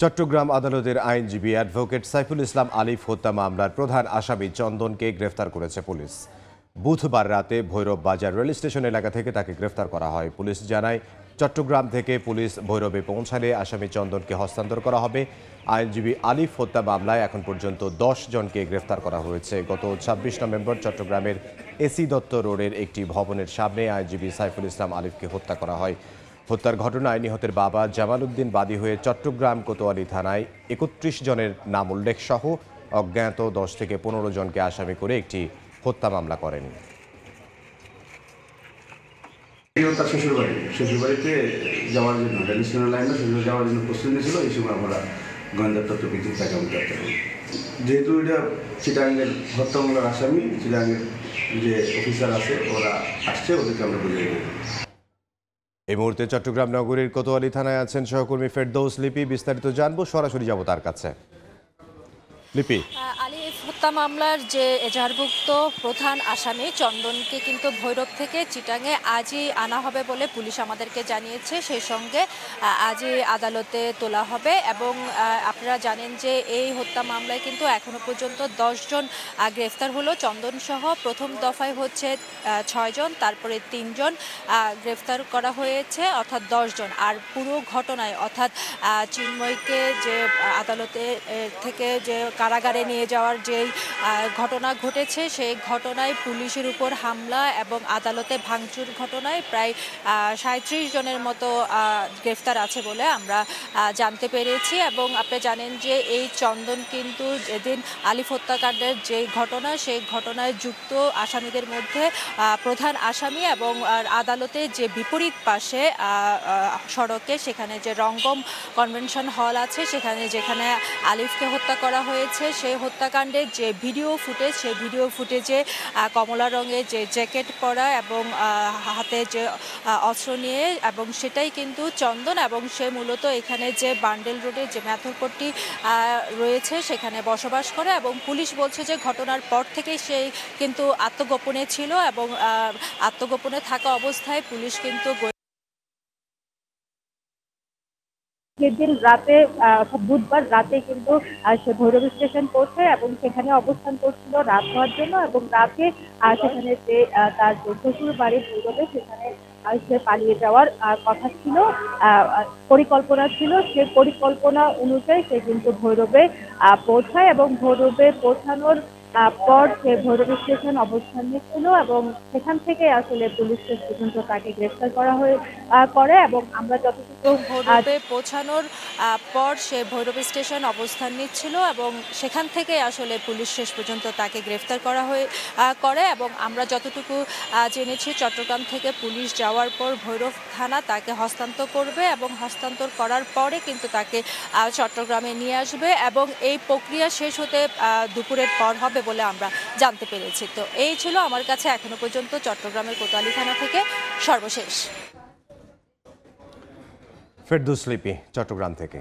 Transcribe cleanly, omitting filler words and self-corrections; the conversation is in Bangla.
চট্টগ্রাম আদালতের আইনজীবী অ্যাডভোকেট সাইফুল ইসলাম আলিফ হত্যা মামলার প্রধান আসামি চন্দনকে গ্রেফতার করেছে পুলিশ। বুধবার রাতে ভৈরব বাজার রেল স্টেশন এলাকা থেকে তাকে গ্রেফতার করা হয়। পুলিশ জানায়, চট্টগ্রাম থেকে পুলিশ ভৈরবে পৌঁছালে আসামি চন্দনকে হস্তান্তর করা হবে। আইনজীবী আলিফ হত্যা মামলায় এখন পর্যন্ত 10 জনকে গ্রেফতার করা হয়েছে। গত 26 নভেম্বর চট্টগ্রামের এসি দত্ত রোডের একটি ভবনের সামনে আইনজীবী সাইফুল ইসলাম আলিফকে হত্যা করা হয়। হত্যার ঘটনায় নিহতের বাবা জামাল উদ্দিন বাদী হয়ে চট্টগ্রাম কোতোয়ালি থানায় 31 জনের নাম উল্লেখ সহ অজ্ঞাত 10 থেকে 15 জনকে আসামি করে একটি হত্যা মামলা করেন। তার শ্বশুরবাড়িতে যাওয়ার জন্য রেজিস্ট্রেশন লাইনে শ্বশুর যাওয়ার জন্য প্রস্তুতি নিয়েছিল। এই সময় আমরা গোয়েন্দা তথ্য ভিত্তিতে তাকে আমি গ্রেপ্তার করি। যেহেতু এটা চিটাঙ্গের হত্যা মামলার আসামি, চিটাঙ্গের যে অফিসার আছে ওরা আসছে, ওদেরকে আমরা বুঝিয়ে দেবো। এই মুহূর্তে চট্টগ্রাম নগরীর কোতোয়ালি থানায় আছেন সহকর্মী ফেরদৌস লিপি। বিস্তারিত জানবো, সরাসরি যাব তার কাছে। লিপি, আলিফ হত্যা মামলার যে এজাহারভুক্ত প্রধান আসামি চন্দনকে কিন্তু ভৈরব থেকে চিটাঙে আজই আনা হবে বলে পুলিশ আমাদেরকে জানিয়েছে। সেই সঙ্গে আজই আদালতে তোলা হবে এবং আপনারা জানেন যে এই হত্যা মামলায় কিন্তু এখনো পর্যন্ত 10 জন গ্রেফতার হলো। চন্দন সহ প্রথম দফায় হচ্ছে 6 জন, তারপরে 3 জন গ্রেফতার করা হয়েছে, অর্থাৎ 10 জন। আর পুরো ঘটনায় অর্থাৎ চিন্ময়কে যে আদালতে থেকে যে কারাগারে নিয়ে যাওয়ার যেই ঘটনা ঘটেছে, সেই ঘটনায় পুলিশের উপর হামলা এবং আদালতে ভাঙচুর ঘটনায় প্রায় 37 জনের মতো গ্রেফতার আছে বলে আমরা জানতে পেরেছি। এবং আপনি জানেন যে এই চন্দন কিন্তু যেদিন আলিফ হত্যাকাণ্ডের যে ঘটনা, সেই ঘটনায় যুক্ত আসামিদের মধ্যে প্রধান আসামি এবং আদালতে যে বিপরীত পাশে সড়কে সেখানে যে রঙ্গম কনভেনশন হল আছে, সেখানে যেখানে আলিফকে হত্যা করা হয়েছে, সেই হত্যাকাণ্ডের যে ভিডিও ফুটেজ, সেই ভিডিও ফুটেজে কমলা রঙের যে জ্যাকেট পরা এবং হাতে যে অস্ত্র নিয়ে, এবং সেটাই কিন্তু চন্দন। এবং সে মূলত এখানে যে বান্ডেল রোডে যে ম্যাথরপট্টি রয়েছে সেখানে বসবাস করে এবং পুলিশ বলছে যে ঘটনার পর থেকেই সে কিন্তু আত্মগোপনে ছিল এবং আত্মগোপনে থাকা অবস্থায় পুলিশ কিন্তু সেদিন রাতে বুধবার রাতে কিন্তু সে ভৈরব স্টেশন পৌঁছায় এবং সেখানে অবস্থান করছিল রাত হওয়ার জন্য। এবং রাতে সেখানে যে তার শ্বশুর বাড়ি ভৈরবে, সেখানে সে পালিয়ে যাওয়ার কথা ছিল, পরিকল্পনা ছিল। সে পরিকল্পনা অনুযায়ী সে কিন্তু ভৈরবে পৌঁছায় এবং ভৈরবে পৌঁছানোর পর সে ভৈরব স্টেশন অবস্থান নিচ্ছিল এবং সেখান থেকে আসলে পুলিশ শেষ পর্যন্ত তাকে গ্রেফতার করে। এবং আমরা যতটুকু ভৈরবে পৌঁছানোর পর সে ভৈরব স্টেশন অবস্থান নিচ্ছিল এবং সেখান থেকে আসলে পুলিশ শেষ পর্যন্ত তাকে গ্রেফতার করে। এবং আমরা যতটুকু জেনেছি, চট্টগ্রাম থেকে পুলিশ যাওয়ার পর ভৈরব থানা তাকে হস্তান্তর করবে এবং হস্তান্তর করার পরে কিন্তু তাকে চট্টগ্রামে নিয়ে আসবে এবং এই প্রক্রিয়া শেষ হতে দুপুরের পর হবে বলে আমরা জানতে পেরেছি। তো এই ছিল আমার কাছে এখনো পর্যন্ত চট্টগ্রামের কোতোয়ালি থানা থেকে সর্বশেষ। ফেরদৌস লিপি, চট্টগ্রাম থেকে।